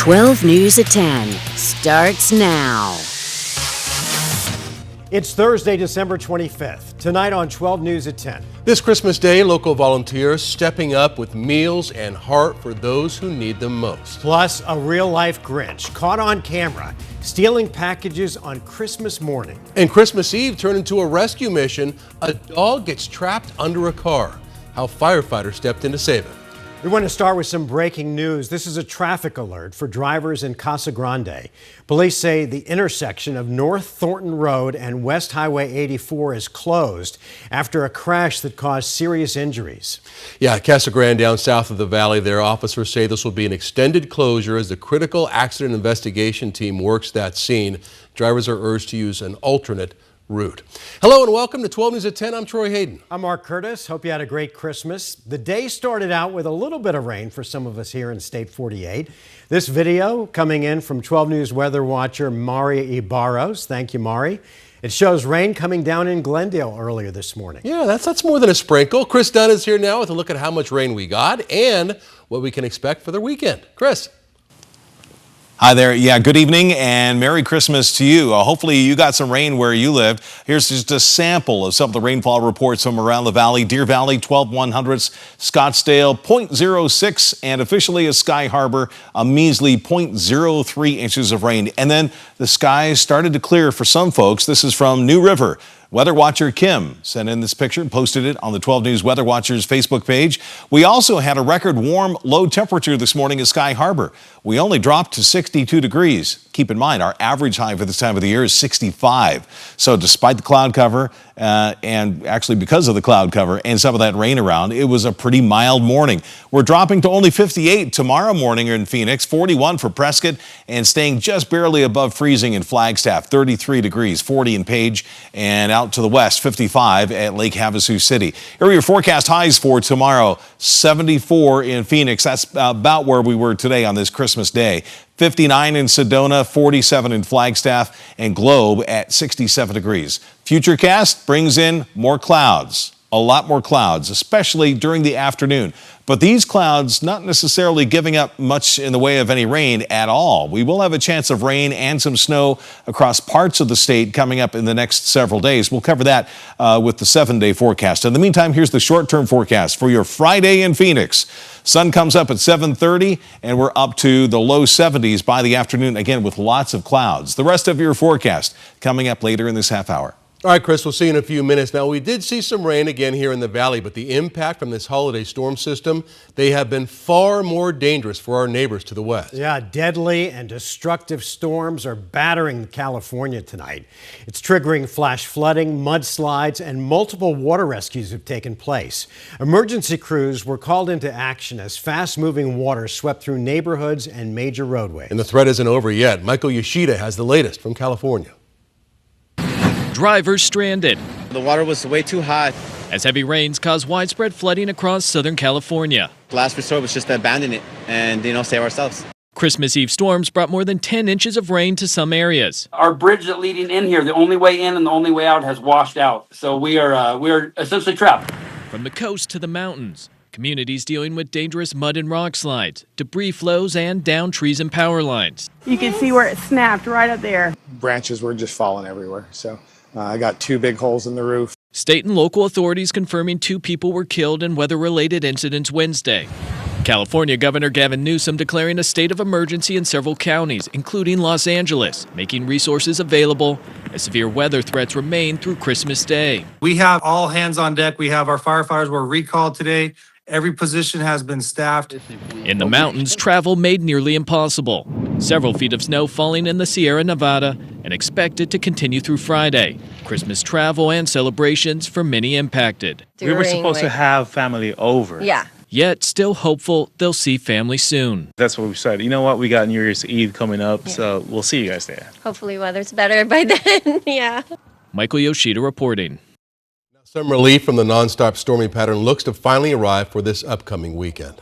12 News at 10 starts now. It's Thursday, December 25th. Tonight on 12 News at 10. This Christmas Day, local volunteers stepping up with meals and heart for those who need them most. Plus, a real-life Grinch caught on camera stealing packages on Christmas morning. And Christmas Eve turned into a rescue mission. A dog gets trapped under a car. How firefighters stepped in to save it. We want to start with some breaking news. This is a traffic alert for drivers in Casa Grande. Police say the intersection of North Thornton Road and West Highway 84 is closed after a crash that caused serious injuries. Yeah, Casa Grande down south of the valley there. Officers say this will be an extended closure as the critical accident investigation team works that scene. Drivers are urged to use an alternate route. Hello and welcome to 12 News at 10. I'm Troy Hayden. I'm Mark Curtis. Hope you had a great Christmas. The day started out with a little bit of rain for some of us here in State 48. This video coming in from 12 News weather watcher Mari Ibarros. Thank you, Mari. It shows rain coming down in Glendale earlier this morning. Yeah, that's more than a sprinkle. Chris Dunn is here now with a look at how much rain we got and what we can expect for the weekend. Chris. Hi there. Yeah, good evening and Merry Christmas to you. Hopefully you got some rain where you live. Here's just a sample of some of the rainfall reports from around the valley. Deer Valley, 12/100ths, Scottsdale, 0.06, and officially a Sky Harbor, a measly 0.03 inches of rain. And then the skies started to clear for some folks. This is from New River. Weather watcher Kim sent in this picture and posted it on the 12 News Weather Watchers Facebook page. We also had a record warm low temperature this morning at Sky Harbor. We only dropped to 62 degrees. Keep in mind, our average high for this time of the year is 65. So despite the cloud cover, and actually because of the cloud cover and some of that rain around, it was a pretty mild morning. We're dropping to only 58 tomorrow morning in Phoenix, 41 for Prescott, and staying just barely above freezing in Flagstaff, 33 degrees, 40 in Page, and out to the west, 55 at Lake Havasu City. Here are your forecast highs for tomorrow, 74 in Phoenix. That's about where we were today on this Christmas Day. 59 in Sedona, 47 in Flagstaff, and Globe at 67 degrees. Futurecast brings in more clouds, a lot more clouds, especially during the afternoon. But these clouds not necessarily giving up much in the way of any rain at all. We will have a chance of rain and some snow across parts of the state coming up in the next several days. We'll cover that with the 7-day forecast. In the meantime, here's the short-term forecast for your Friday in Phoenix. Sun comes up at 7:30 and we're up to the low 70s by the afternoon, again with lots of clouds. The rest of your forecast coming up later in this half hour. All right, Chris, we'll see you in a few minutes. Now, we did see some rain again here in the valley, but the impact from this holiday storm system, they have been far more dangerous for our neighbors to the west. Yeah, deadly and destructive storms are battering California tonight. It's triggering flash flooding, mudslides, and multiple water rescues have taken place. Emergency crews were called into action as fast-moving water swept through neighborhoods and major roadways. And the threat isn't over yet. Michael Yoshida has the latest from California. Drivers stranded. The water was way too high. As heavy rains caused widespread flooding across Southern California. Last resort was just to abandon it and, save ourselves. Christmas Eve storms brought more than 10 inches of rain to some areas. Our bridge that leading in here, the only way in and the only way out has washed out. So we are essentially trapped. From the coast to the mountains, communities dealing with dangerous mud and rock slides, debris flows, and down trees and power lines. You can see where it snapped right up there. Branches were just falling everywhere. So I got 2 big holes in the roof. State and local authorities confirming 2 people were killed in weather-related incidents Wednesday. California Governor Gavin Newsom declaring a state of emergency in several counties, including Los Angeles, making resources available as severe weather threats remain through Christmas Day. We have all hands on deck. We have our firefighters were recalled today. Every position has been staffed. In the mountains, travel made nearly impossible. Several feet of snow falling in the Sierra Nevada and expected to continue through Friday. Christmas travel and celebrations for many impacted. We were supposed to have family over. Yeah. Yet still hopeful they'll see family soon. That's what we said. You know what? We got New Year's Eve coming up, so we'll see you guys there. Hopefully weather's better by then. Yeah. Michael Yoshida reporting. Some relief from the nonstop stormy pattern looks to finally arrive for this upcoming weekend.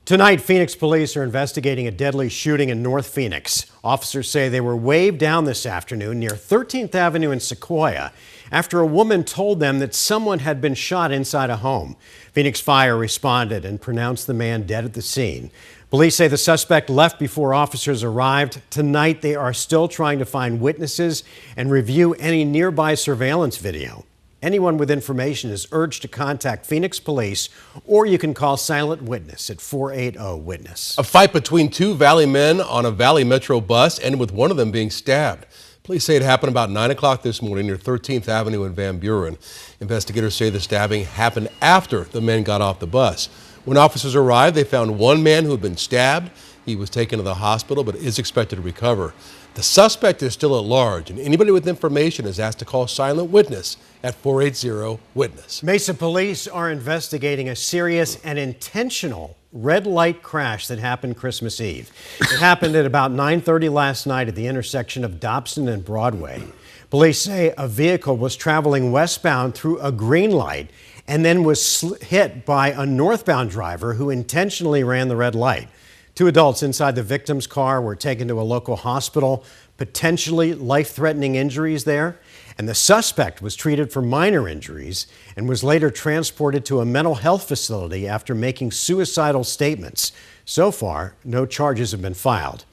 Tonight, Phoenix police are investigating a deadly shooting in North Phoenix. Officers say they were waved down this afternoon near 13th Avenue in Sequoia after a woman told them that someone had been shot inside a home. Phoenix Fire responded and pronounced the man dead at the scene. Police say the suspect left before officers arrived. Tonight, they are still trying to find witnesses and review any nearby surveillance video. Anyone with information is urged to contact Phoenix Police, or you can call Silent Witness at 480-WITNESS. A fight between two Valley men on a Valley Metro bus ended with one of them being stabbed. Police say it happened about 9 o'clock this morning near 13th Avenue in Van Buren. Investigators say the stabbing happened after the men got off the bus. When officers arrived, they found one man who had been stabbed. He was taken to the hospital but is expected to recover. The suspect is still at large, and anybody with information is asked to call Silent Witness at 480-WITNESS. Mesa police are investigating a serious and intentional red light crash that happened Christmas Eve. It happened at about 9:30 last night at the intersection of Dobson and Broadway. Police say a vehicle was traveling westbound through a green light and then was hit by a northbound driver who intentionally ran the red light. Two adults inside the victim's car were taken to a local hospital, potentially life-threatening injuries there. And the suspect was treated for minor injuries and was later transported to a mental health facility after making suicidal statements. So far, no charges have been filed.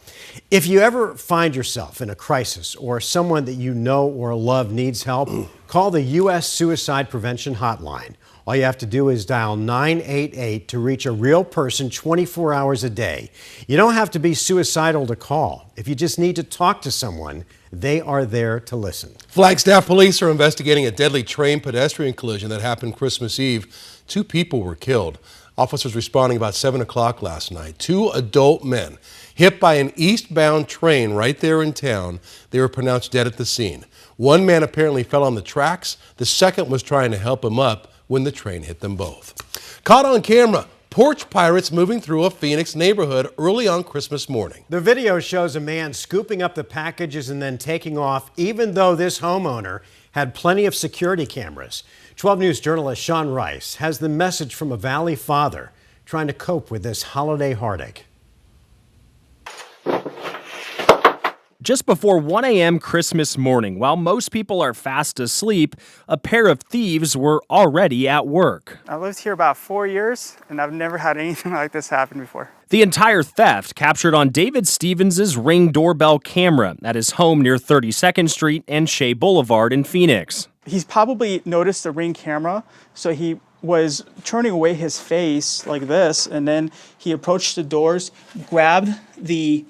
If you ever find yourself in a crisis or someone that you know or love needs help, call the U.S. Suicide Prevention Hotline. All you have to do is dial 988 to reach a real person 24 hours a day. You don't have to be suicidal to call. If you just need to talk to someone, they are there to listen. Flagstaff police are investigating a deadly train pedestrian collision that happened Christmas Eve. 2 people were killed. Officers responding about 7 o'clock last night. 2 adult men hit by an eastbound train right there in town. They were pronounced dead at the scene. One man apparently fell on the tracks. The second was trying to help him up when the train hit them both. Caught on camera, porch pirates moving through a Phoenix neighborhood early on Christmas morning. The video shows a man scooping up the packages and then taking off, even though this homeowner had plenty of security cameras. 12 News journalist Sean Rice has the message from a Valley father trying to cope with this holiday heartache. Just before 1 a.m. Christmas morning, while most people are fast asleep, a pair of thieves were already at work. I lived here about 4 years, and I've never had anything like this happen before. The entire theft captured on David Stevens' Ring doorbell camera at his home near 32nd Street and Shea Boulevard in Phoenix. He's probably noticed the Ring camera, so he was turning away his face like this, and then he approached the doors, grabbed the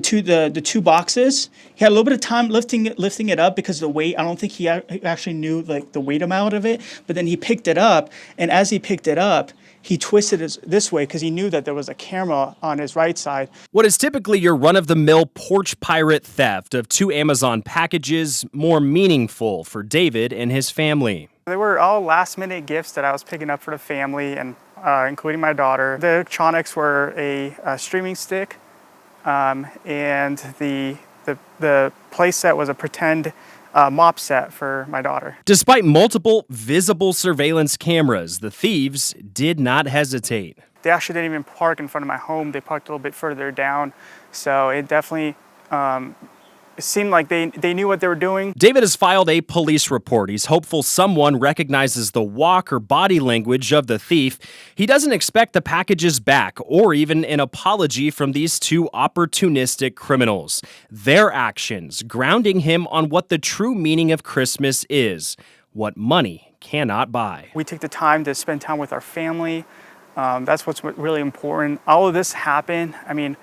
two boxes. He had a little bit of time lifting it up because the weight, I don't think he actually knew like the weight amount of it, but then he picked it up, and as he picked it up, he twisted it this way because he knew that there was a camera on his right side. What is typically your run-of-the-mill porch pirate theft of 2 Amazon packages more meaningful for David and his family. They were all last-minute gifts that I was picking up for the family, and including my daughter. The electronics were a streaming stick, and the play set was a pretend mop set for my daughter. Despite multiple visible surveillance cameras, the thieves did not hesitate. They actually didn't even park in front of my home. They parked a little bit further down, so it definitely it seemed like they knew what they were doing. David has filed a police report. He's hopeful someone recognizes the walk or body language of the thief. He doesn't expect the packages back or even an apology from these 2 opportunistic criminals. Their actions grounding him on what the true meaning of Christmas is, what money cannot buy. We take the time to spend time with our family. That's what's really important. All of this happened. I mean,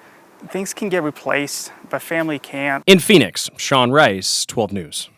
things can get replaced, but family can't. In Phoenix, Sean Rice, 12 News.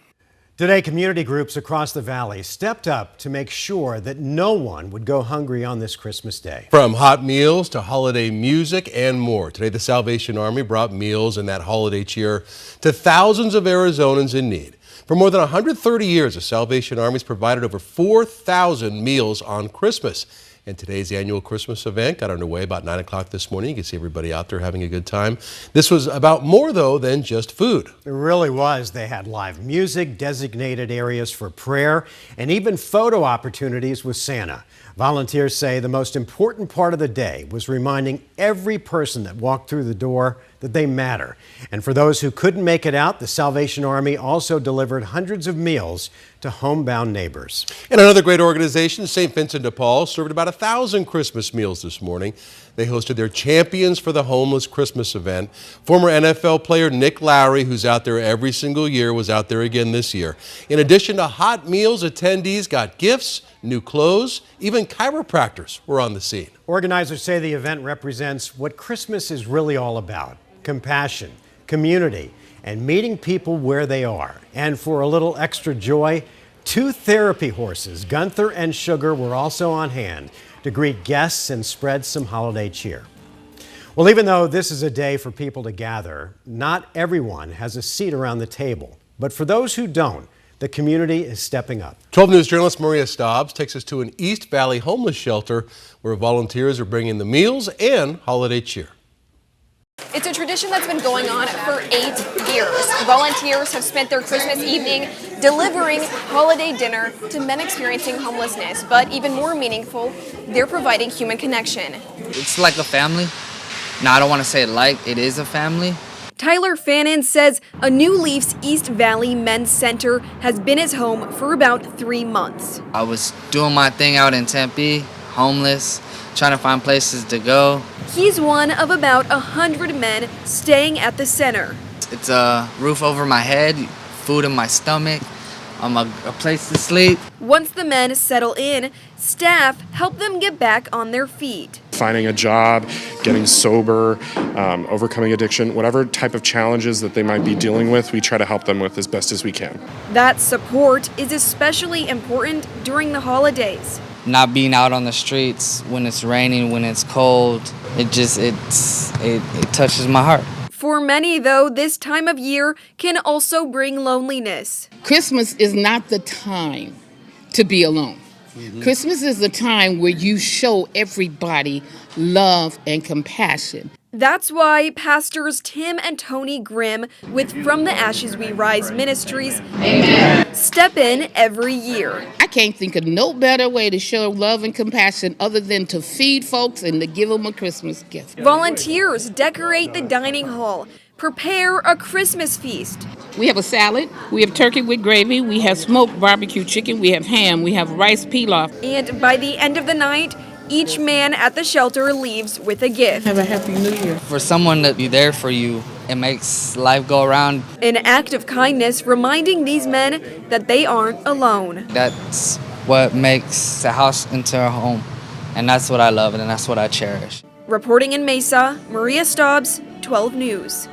Today, community groups across the valley stepped up to make sure that no one would go hungry on this Christmas day. From hot meals to holiday music and more. Today, the Salvation Army brought meals and that holiday cheer to thousands of Arizonans in need. For more than 130 years, the Salvation Army's provided over 4,000 meals on Christmas. And today's annual Christmas event got underway about 9 o'clock this morning. You can see everybody out there having a good time. This was about more, though, than just food. It really was. They had live music, designated areas for prayer, and even photo opportunities with Santa. Volunteers say the most important part of the day was reminding every person that walked through the door that they matter. And for those who couldn't make it out, the Salvation Army also delivered hundreds of meals to homebound neighbors. And another great organization, St. Vincent de Paul, served about 1,000 Christmas meals this morning. They hosted their Champions for the Homeless Christmas event. Former NFL player Nick Lowry, who's out there every single year, was out there again this year. In addition to hot meals, attendees got gifts, new clothes, even chiropractors were on the scene. Organizers say the event represents what Christmas is really all about: compassion, community, and meeting people where they are. And for a little extra joy, 2 therapy horses, Gunther and Sugar, were also on hand to greet guests and spread some holiday cheer. Well, even though this is a day for people to gather, not everyone has a seat around the table. But for those who don't, the community is stepping up. 12 News journalist Maria Stobbs takes us to an East Valley homeless shelter where volunteers are bringing the meals and holiday cheer. It's a tradition that's been going on for 8 years. Volunteers have spent their Christmas evening delivering holiday dinner to men experiencing homelessness. But even more meaningful, they're providing human connection. It's like a family. No, I don't want to say it is a family. Tyler Fannin says a New Leaf's East Valley Men's Center has been his home for about 3 months. I was doing my thing out in Tempe, homeless, trying to find places to go. He's one of about 100 men staying at the center. It's a roof over my head, food in my stomach, a place to sleep. Once the men settle in, staff help them get back on their feet. Finding a job, getting sober, overcoming addiction, whatever type of challenges that they might be dealing with, we try to help them with as best as we can. That support is especially important during the holidays. Not being out on the streets when it's raining, when it's cold, it touches my heart. For many, though, this time of year can also bring loneliness. Christmas is not the time to be alone. Christmas is the time where you show everybody love and compassion. That's why pastors Tim and Tony Grimm with From the Ashes We Rise Ministries step in every year. I can't think of no better way to show love and compassion other than to feed folks and to give them a Christmas gift. Volunteers decorate the dining hall, prepare a Christmas feast. We have a salad, we have turkey with gravy, we have smoked barbecue chicken, we have ham, we have rice pilaf. And by the end of the night, each man at the shelter leaves with a gift. Have a happy new year. For someone to be there for you, it makes life go around. An act of kindness reminding these men that they aren't alone. That's what makes the house into a home. And that's what I love and that's what I cherish. Reporting in Mesa, Maria Stobbs, 12 News.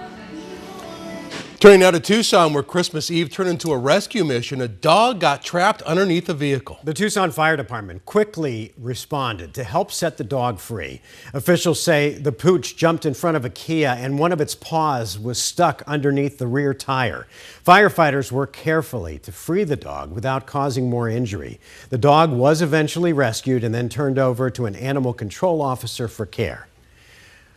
Turning now to Tucson, where Christmas Eve turned into a rescue mission. A dog got trapped underneath a vehicle. The Tucson Fire Department quickly responded to help set the dog free. Officials say the pooch jumped in front of a Kia and one of its paws was stuck underneath the rear tire. Firefighters worked carefully to free the dog without causing more injury. The dog was eventually rescued and then turned over to an animal control officer for care.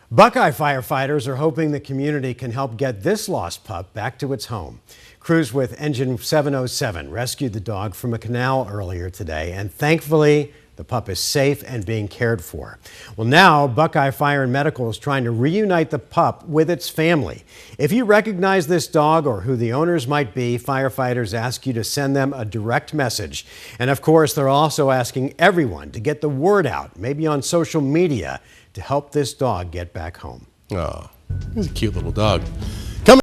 Buckeye firefighters are hoping the community can help get this lost pup back to its home. Crews with Engine 707 rescued the dog from a canal earlier today, and thankfully, the pup is safe and being cared for. Well, now Buckeye Fire and Medical is trying to reunite the pup with its family. If you recognize this dog or who the owners might be, firefighters ask you to send them a direct message. And of course, they're also asking everyone to get the word out, maybe on social media, to help this dog get back home. Oh, he's a cute little dog.